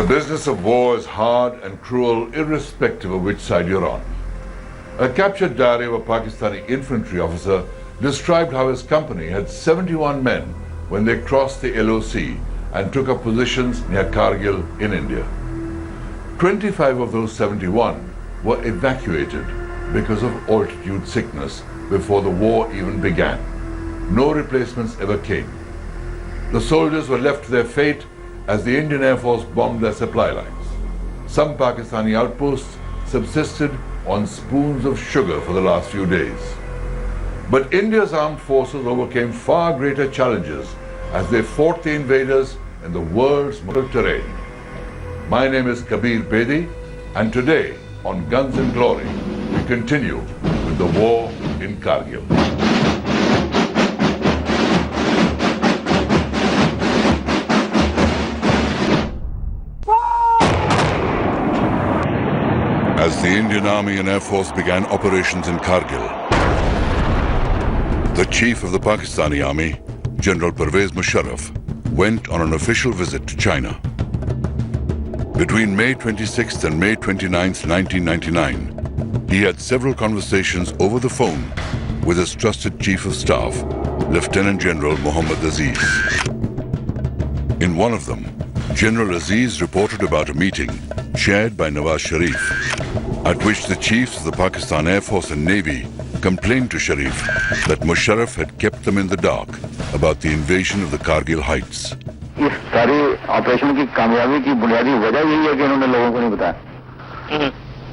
The business of war is hard and cruel irrespective of which side you're on. A captured diary of a Pakistani infantry officer described how his company had 71 men when they crossed the LOC and took up positions near Kargil in India. 25 of those 71 were evacuated because of altitude sickness before the war even began. No replacements ever came. The soldiers were left to their fate as the Indian Air Force bombed their supply lines. Some Pakistani outposts subsisted on spoons of sugar for the last few days. But India's armed forces overcame far greater challenges as they fought the invaders in the world's most terrain. My name is Kabir Bedi, and today on Guns and Glory, we continue with the war in Kargil. As the Indian Army and Air Force began operations in Kargil, the chief of the Pakistani Army, General Pervez Musharraf, went on an official visit to China. Between May 26th and May 29th, 1999, he had several conversations over the phone with his trusted chief of staff, Lieutenant General Mohammad Aziz. In one of them, General Aziz reported about a meeting chaired by Nawaz Sharif, at which the chiefs of the Pakistan Air Force and Navy complained to Sharif that Musharraf had kept them in the dark about the invasion of the Kargil Heights. इस सारी operation की कामयाबी की बुनियादी वजह यही है कि उन्होंने लोगों को नहीं बताया।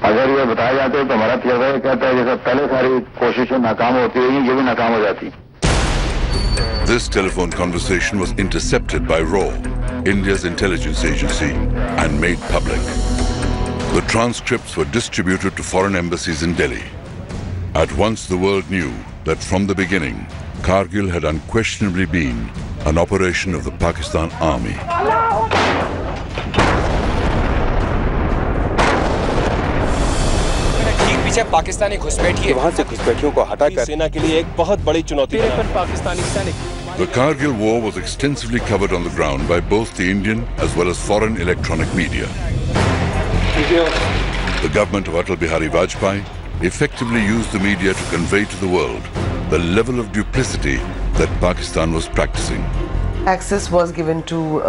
अगर ये बताया जाता है तो हमारा तजर्बा ये कहता है जैसे पहले सारी कोशिशें नाकाम होती रही, ये भी नाकाम हो जाती। This telephone conversation was intercepted by RAW, India's intelligence agency, and made public. The transcripts were distributed to foreign embassies in Delhi. At once the world knew that from the beginning, Kargil had unquestionably been an operation of the Pakistan Army. ठीक पीछे पाकिस्तानी घुसपैठिए वहां से घुसपैठियों को हटाकर सेना के लिए एक बहुत बड़ी चुनौती है। पाकिस्तानी सैनिक The Kargil War was extensively covered on the ground by both the Indian as well as foreign electronic media. The government of Atal Bihari Vajpayee effectively used the media to convey to the world the level of duplicity that Pakistan was practicing. Access was given to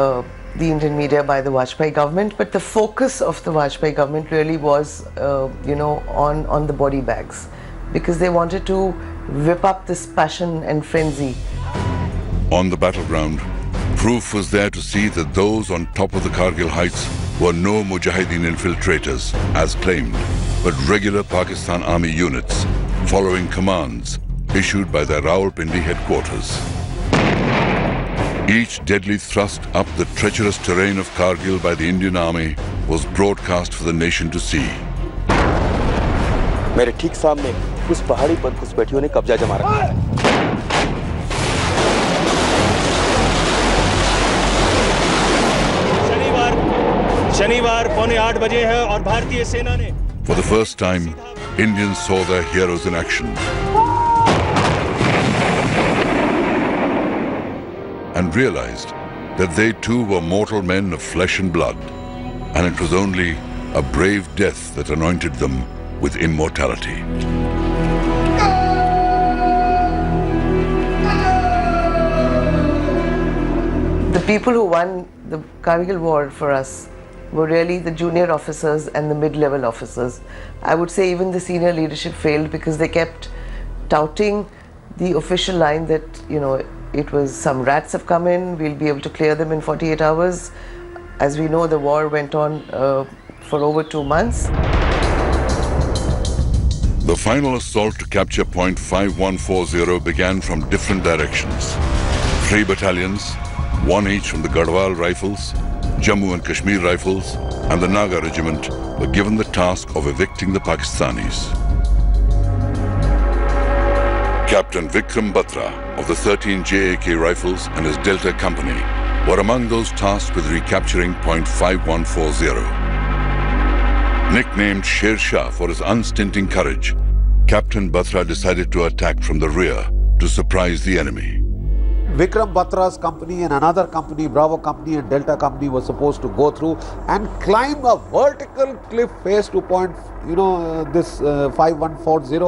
the Indian media by the Vajpayee government, but the focus of the Vajpayee government really was, on the body bags, because they wanted to whip up this passion and frenzy. On the battleground, proof was there to see that those on top of the Kargil Heights were no Mujahideen infiltrators, as claimed, but regular Pakistan Army units following commands issued by their Rawalpindi headquarters. Each deadly thrust up the treacherous terrain of Kargil by the Indian Army was broadcast for the nation to see. मेरे ठीक सामने उस पहाड़ी पर घुसपैठियों ने कब्जा जमा रखा है। शनिवार 7:45 बजे है और भारतीय सेना ने For the first time, Indians saw their heroes in action and realized that they too were mortal men of flesh and blood, and it was only a brave death that anointed them with immortality. The people who won the Kargil War for us were really the junior officers and the mid-level officers. I would say even the senior leadership failed because they kept touting the official line that, it was some rats have come in, we'll be able to clear them in 48 hours. As we know, the war went on for over 2 months. The final assault to capture Point 5140 began from different directions. 3 battalions, 1 each from the Garhwal Rifles, Jammu and Kashmir Rifles, and the Naga Regiment were given the task of evicting the Pakistanis. Captain Vikram Batra of the 13 JAK Rifles and his Delta Company were among those tasked with recapturing Point 5140. Nicknamed Sher Shah for his unstinting courage, Captain Batra decided to attack from the rear to surprise the enemy. Vikram Batra's company and another company, Bravo company and Delta company, was supposed to go through and climb a vertical cliff face to point, this 5140,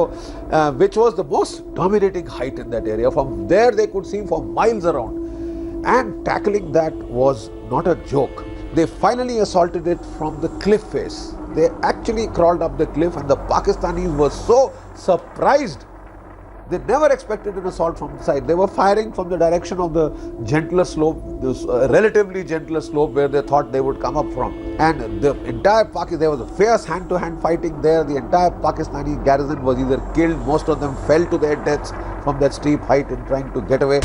which was the most dominating height in that area. From there they could see for miles around, and tackling that was not a joke. They finally assaulted it from the cliff face. They actually crawled up the cliff, and the Pakistanis were so surprised. They never expected an assault from the side. They were firing from the direction of the gentler slope, this relatively gentler slope where they thought they would come up from. And the entire there was a fierce hand-to-hand fighting there. The entire Pakistani garrison was either killed, most of them fell to their deaths from that steep height in trying to get away.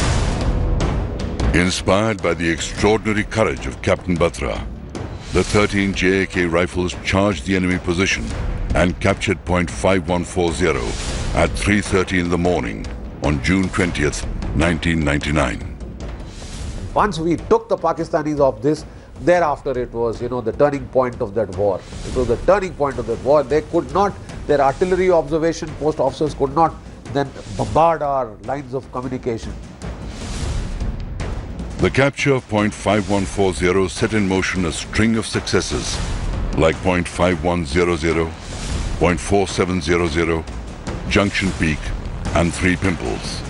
Inspired by the extraordinary courage of Captain Batra, the 13 JAK rifles charged the enemy position and captured point 5140 at 3:30 in the morning on June 20th, 1999. Once we took the Pakistanis off this, thereafter it was, the turning point of that war. It was the turning point of that war. They could not, their artillery observation post officers could not then bombard our lines of communication. The capture of point 5140 set in motion a string of successes like point 5100, point 4700, Junction Peak and 3 Pimples.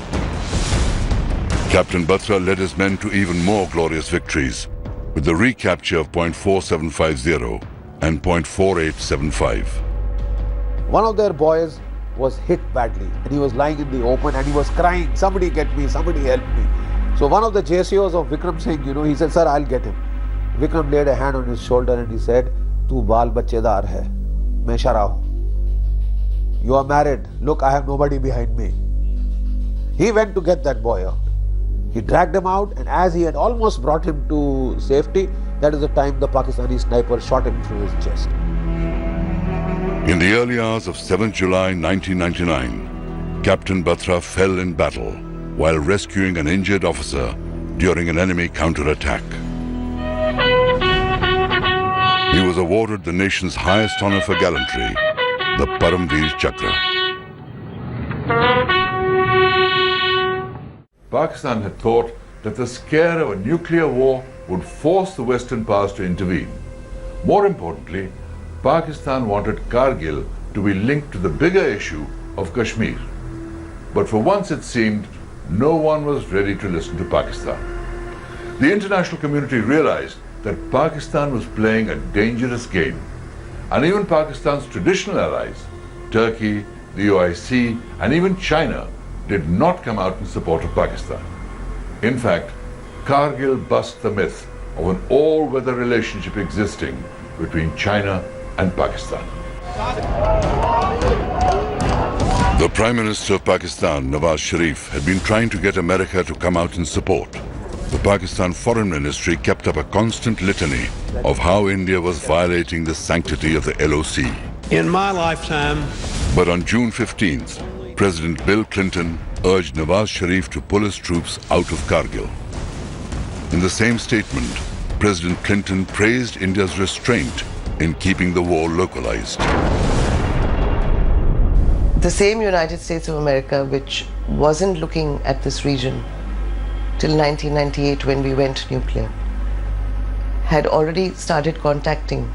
Captain Batra led his men to even more glorious victories with the recapture of point 4750 and point 4875. One of their boys was hit badly and he was lying in the open and he was crying, "Somebody get me, somebody help me." So one of the JCOs of Vikram Singh, he said, "Sir, I'll get him." Vikram laid a hand on his shoulder and he said, "Tu baal bachedar hai, main shara hu. You are married. Look, I have nobody behind me." He went to get that boy out. He dragged him out, and as he had almost brought him to safety, that is the time the Pakistani sniper shot him through his chest. In the early hours of 7th July 1999, Captain Batra fell in battle while rescuing an injured officer during an enemy counterattack. He was awarded the nation's highest honor for gallantry, the Paramveer Chakra. Pakistan had thought that the scare of a nuclear war would force the Western powers to intervene. More importantly, Pakistan wanted Kargil to be linked to the bigger issue of Kashmir. But for once it seemed no one was ready to listen to Pakistan. The international community realized that Pakistan was playing a dangerous game, and even Pakistan's traditional allies, Turkey, the OIC, and even China, did not come out in support of Pakistan. In fact, Kargil bust the myth of an all-weather relationship existing between China and Pakistan. The Prime Minister of Pakistan, Nawaz Sharif, had been trying to get America to come out in support. The Pakistan Foreign Ministry kept up a constant litany of how India was violating the sanctity of the LOC. In my lifetime. But on June 15th, President Bill Clinton urged Nawaz Sharif to pull his troops out of Kargil. In the same statement, President Clinton praised India's restraint in keeping the war localized. The same United States of America, which wasn't looking at this region till 1998 when we went nuclear, had already started contacting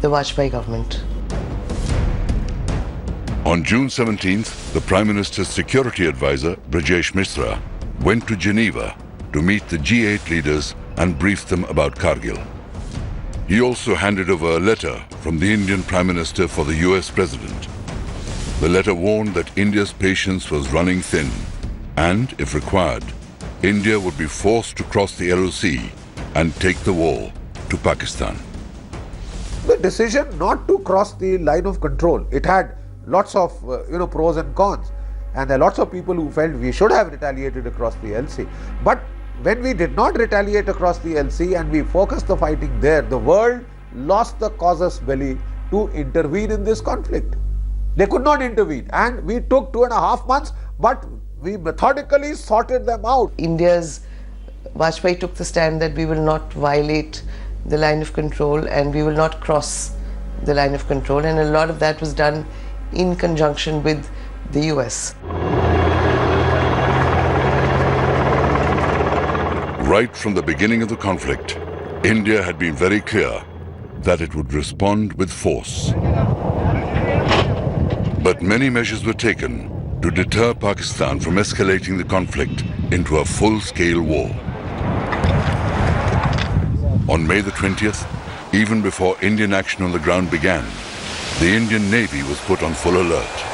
the Vajpayee government. On June 17th, the Prime Minister's security advisor, Brajesh Mishra, went to Geneva to meet the G8 leaders and brief them about Kargil. He also handed over a letter from the Indian Prime Minister for the US President. The letter warned that India's patience was running thin and, if required, India would be forced to cross the LOC and take the war to Pakistan. The decision not to cross the line of control, it had lots of pros and cons, and there are lots of people who felt we should have retaliated across the LC. But when we did not retaliate across the LC and we focused the fighting there, the world lost the casus belli to intervene in this conflict. They could not intervene, and we took 2.5 months, but we methodically sorted them out. India's Vajpayee took the stand that we will not violate the line of control and we will not cross the line of control, and a lot of that was done in conjunction with the US. Right from the beginning of the conflict, India had been very clear that it would respond with force. But many measures were taken to deter Pakistan from escalating the conflict into a full-scale war. On May the 20th, even before Indian action on the ground began, the Indian Navy was put on full alert.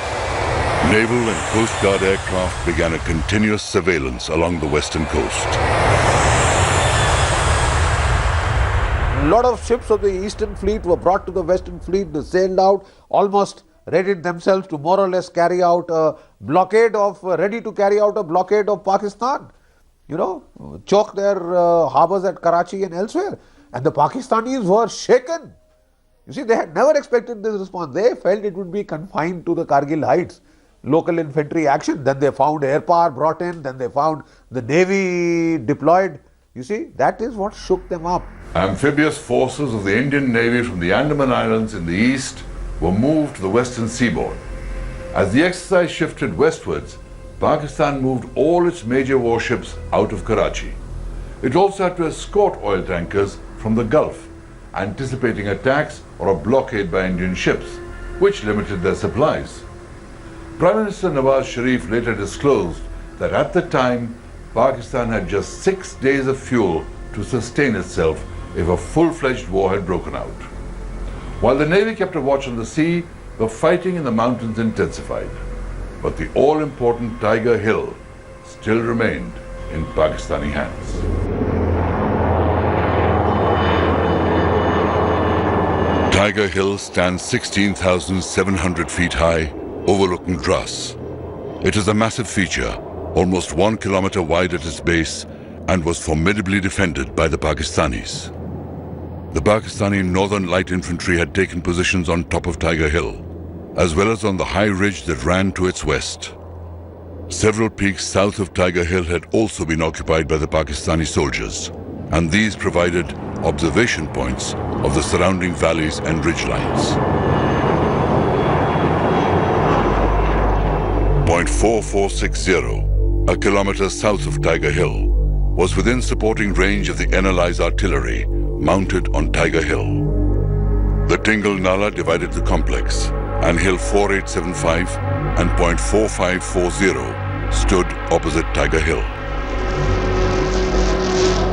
Naval and Coast Guard aircraft began a continuous surveillance along the western coast. A lot of ships of the Eastern Fleet were brought to the Western Fleet. They sailed out, almost readied themselves to more or less carry out a blockade of, ready to carry out a blockade of Pakistan. You know, choke their harbors at Karachi and elsewhere. And the Pakistanis were shaken. You see, they had never expected this response. They felt it would be confined to the Kargil heights, local infantry action. Then they found air power brought in, then they found the Navy deployed. You see, that is what shook them up. Amphibious forces of the Indian Navy from the Andaman Islands in the east were moved to the western seaboard. As the exercise shifted westwards, Pakistan moved all its major warships out of Karachi. It also had to escort oil tankers from the Gulf, anticipating attacks or a blockade by Indian ships, which limited their supplies. Prime Minister Nawaz Sharif later disclosed that at the time, Pakistan had just 6 days of fuel to sustain itself if a full-fledged war had broken out. While the Navy kept a watch on the sea, the fighting in the mountains intensified. But the all-important Tiger Hill still remained in Pakistani hands. Tiger Hill stands 16,700 feet high, overlooking Dras. It is a massive feature, almost 1 kilometer wide at its base, and was formidably defended by the Pakistanis. The Pakistani Northern Light Infantry had taken positions on top of Tiger Hill, as well as on the high ridge that ran to its west. Several peaks south of Tiger Hill had also been occupied by the Pakistani soldiers, and these provided observation points of the surrounding valleys and ridgelines. Point 4460, a kilometer south of Tiger Hill, was within supporting range of the NLI's artillery mounted on Tiger Hill. The Tingle Nala divided the complex, and Hill 4875 and Point 4540 stood opposite Tiger Hill.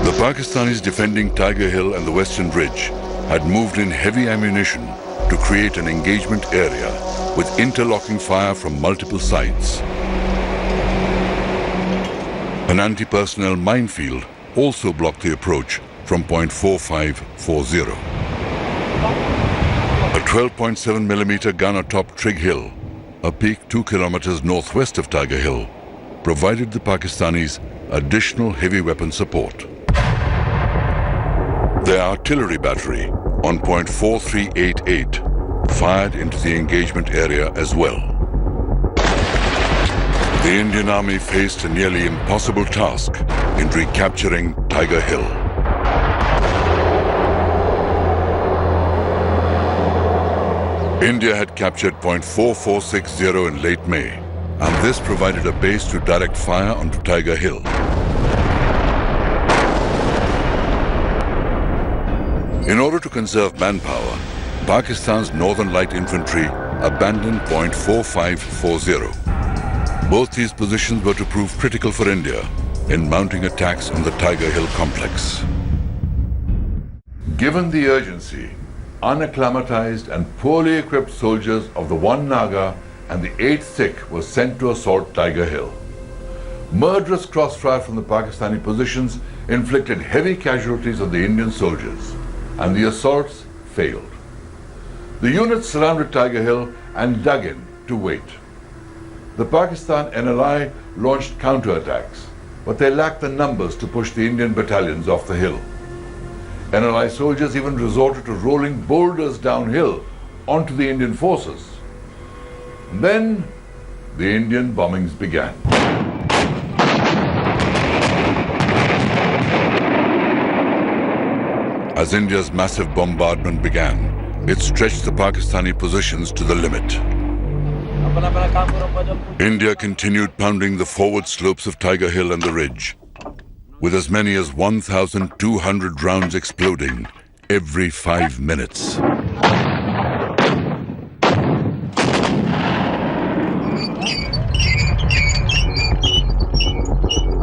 The Pakistanis defending Tiger Hill and the Western Ridge had moved in heavy ammunition to create an engagement area with interlocking fire from multiple sides. An anti-personnel minefield also blocked the approach from Point 4540. A 12.7 millimeter gun atop Trig Hill, a peak 2 kilometers northwest of Tiger Hill, provided the Pakistanis additional heavy weapon support. Their artillery battery on Point 4388 fired into the engagement area as well. The Indian Army faced a nearly impossible task in recapturing Tiger Hill. India had captured Point 4460 in late May, and this provided a base to direct fire onto Tiger Hill. In order to conserve manpower, Pakistan's Northern Light Infantry abandoned Point 4540. Both these positions were to prove critical for India in mounting attacks on the Tiger Hill complex. Given the urgency, unacclimatized and poorly equipped soldiers of the 1 Naga and the 8th Sikh were sent to assault Tiger Hill. Murderous crossfire from the Pakistani positions inflicted heavy casualties on the Indian soldiers, and the assaults failed. The units surrounded Tiger Hill and dug in to wait. The Pakistan NLI launched counterattacks, but they lacked the numbers to push the Indian battalions off the hill. NLI soldiers even resorted to rolling boulders downhill onto the Indian forces. And then the Indian bombings began. As India's massive bombardment began, it stretched the Pakistani positions to the limit. India continued pounding the forward slopes of Tiger Hill and the ridge. with as many as 1,200 rounds exploding every 5 minutes.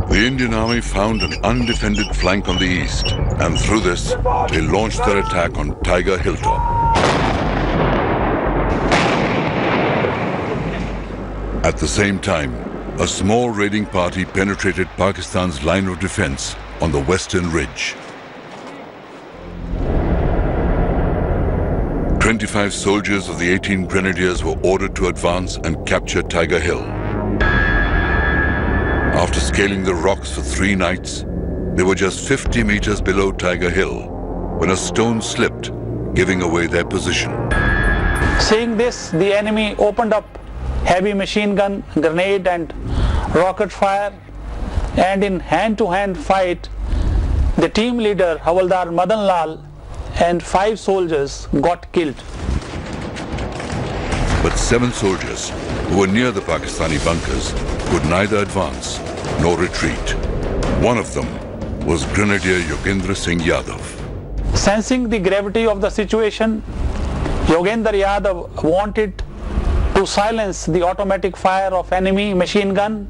The Indian Army found an undefended flank on the east, and through this, they launched their attack on Tiger Hilltop. At the same time, a small raiding party penetrated Pakistan's line of defense on the western ridge. 25 soldiers of the 18 Grenadiers were ordered to advance and capture Tiger Hill. After scaling the rocks for 3 nights, they were just 50 meters below Tiger Hill when a stone slipped, giving away their position. Seeing this, the enemy opened up heavy machine gun, grenade and rocket fire, and in hand-to-hand fight, the team leader Havaldar Madan Lal and 5 soldiers got killed. But 7 soldiers who were near the Pakistani bunkers could neither advance nor retreat. One of them was Grenadier Yogendra Singh Yadav. Sensing the gravity of the situation, Yogendra Yadav wanted to silence the automatic fire of enemy machine gun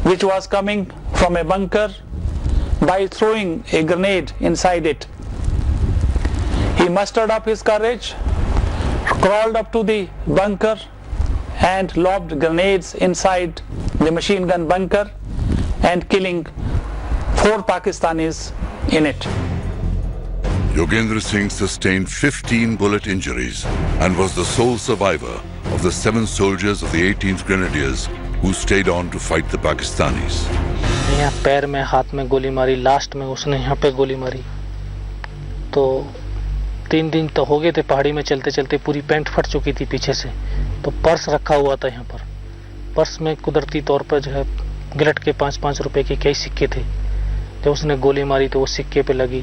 which was coming from a bunker by throwing a grenade inside it. He mustered up his courage, crawled up to the bunker and lobbed grenades inside the machine gun bunker and killing 4 Pakistanis in it. Yogendra Singh sustained 15 bullet injuries and was the sole survivor of the 7 soldiers of the 18th Grenadiers who stayed on to fight the Pakistanis. यहाँ पैर में हाथ में गोली मारी, last में उसने यहाँ पे गोली मारी। तो 3 दिन तो हो गए थे पहाड़ी में चलते चलते, पूरी पैंट फट चुकी थी पीछे से। तो पर्स रखा हुआ था यहाँ पर, पर्स में कुदरती तौर पर जो है गिलट के 5-5 रुपए के कई सिक्के थे। जब उसने गोली मारी तो वो सिक्के पे लगी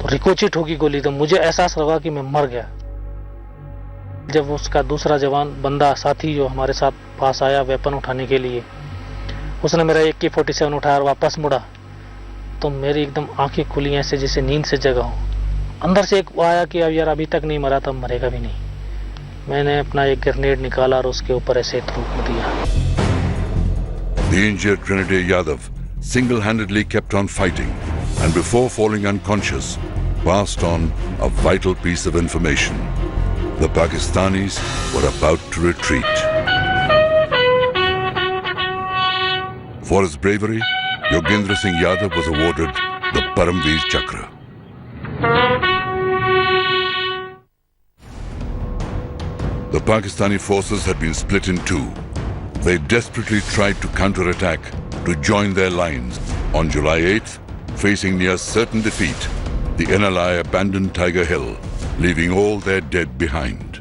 तो रिकोचिट होगी गोली, तो मुझे एहसास लगा कि मैं मर गया। जब उसका दूसरा जवान बंदा साथी जो हमारे साथ पास आया वेपन उठाने के लिए, उसने मेरा AK-47 उठाया और वापस मुड़ा, तो मेरी एकदम आंखें खुली ऐसे जैसे नींद से जगा हूँ। अंदर से एक आया कि अब यार अभी तक नहीं मरा तब मरेगा भी नहीं। मैंने अपना एक ग्रेनेड निकाला और उसके ऊपर ऐसे थूक दिया। The injured Grenadier Yadav single-handedly kept on fighting and before falling unconscious passed on a vital piece of information. The Pakistanis were about to retreat. For his bravery, Yogendra Singh Yadav was awarded the Paramveer Chakra. The Pakistani forces had been split in 2. They desperately tried to counterattack to join their lines. On July 8th, facing near certain defeat, the NLI abandoned Tiger Hill, leaving all their dead behind.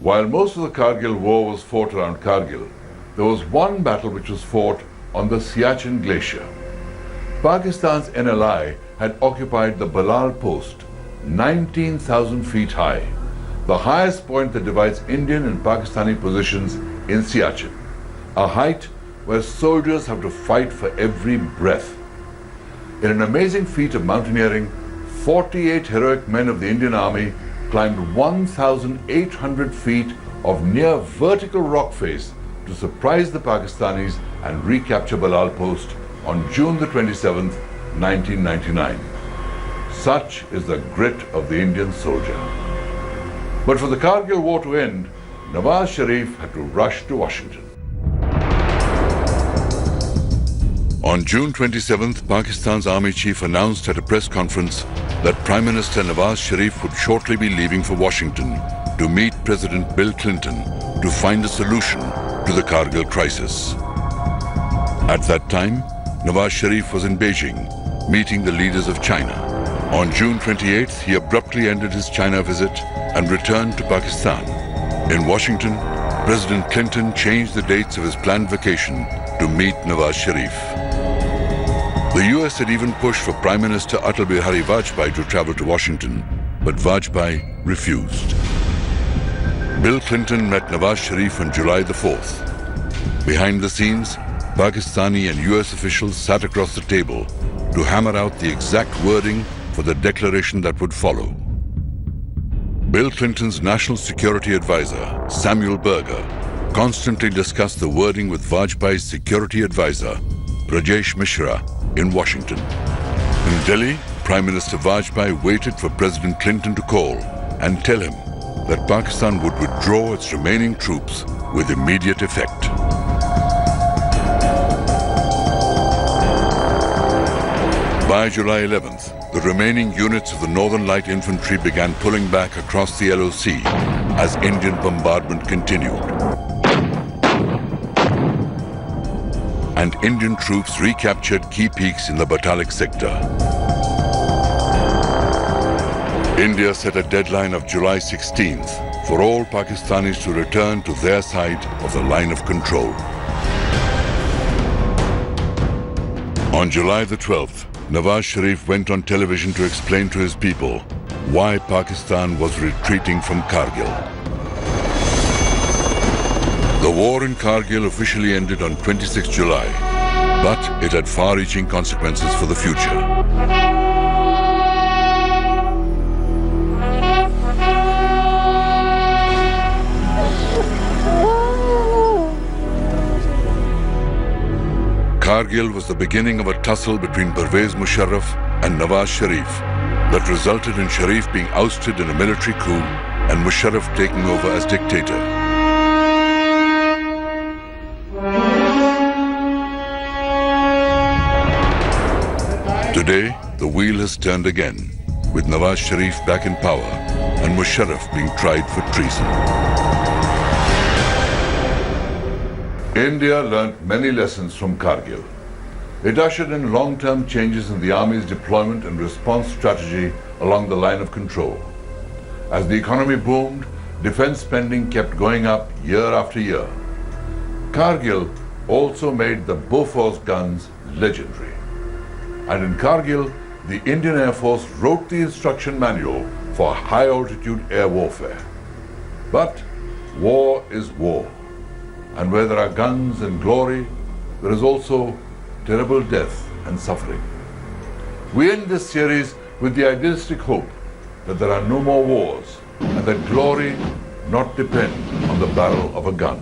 While most of the Kargil War was fought around Kargil, there was one battle which was fought on the Siachen Glacier. Pakistan's NLI had occupied the Balal Post, 19,000 feet high, the highest point that divides Indian and Pakistani positions in Siachen, a height where soldiers have to fight for every breath. In an amazing feat of mountaineering, 48 heroic men of the Indian Army climbed 1,800 feet of near vertical rock face to surprise the Pakistanis and recapture Balal Post on June the 27th, 1999. Such is the grit of the Indian soldier. But for the Kargil War to end, Nawaz Sharif had to rush to Washington. On June 27th, Pakistan's army chief announced at a press conference that Prime Minister Nawaz Sharif would shortly be leaving for Washington to meet President Bill Clinton to find a solution to the Kargil crisis. At that time, Nawaz Sharif was in Beijing, meeting the leaders of China. On June 28th, he abruptly ended his China visit and returned to Pakistan. In Washington, President Clinton changed the dates of his planned vacation to meet Nawaz Sharif. The US had even pushed for Prime Minister Atal Bihari Vajpayee to travel to Washington, but Vajpayee refused. Bill Clinton met Nawaz Sharif on July the 4th. Behind the scenes, Pakistani and US officials sat across the table to hammer out the exact wording for the declaration that would follow. Bill Clinton's national security advisor, Samuel Berger, constantly discussed the wording with Vajpayee's security advisor, Rajesh Mishra, in Washington. In Delhi, Prime Minister Vajpayee waited for President Clinton to call and tell him that Pakistan would withdraw its remaining troops with immediate effect. By July 11th, the remaining units of the Northern Light Infantry began pulling back across the LOC as Indian bombardment continued. And Indian troops recaptured key peaks in the Batalik sector. India set a deadline of July 16th for all Pakistanis to return to their side of the line of control. On July the 12th, Nawaz Sharif went on television to explain to his people why Pakistan was retreating from Kargil. The war in Kargil officially ended on 26 July, but it had far-reaching consequences for the future. Kargil was the beginning of a tussle between Pervez Musharraf and Nawaz Sharif that resulted in Sharif being ousted in a military coup and Musharraf taking over as dictator. Today, the wheel has turned again, with Nawaz Sharif back in power and Musharraf being tried for treason. India learnt many lessons from Kargil. It ushered in long-term changes in the army's deployment and response strategy along the line of control. As the economy boomed, defense spending kept going up year after year. Kargil also made the Bofors guns legendary. And in Kargil, the Indian Air Force wrote the instruction manual for high-altitude air warfare. But war is war. And where there are guns and glory, there is also terrible death and suffering. We end this series with the idealistic hope that there are no more wars and that glory not depend on the barrel of a gun.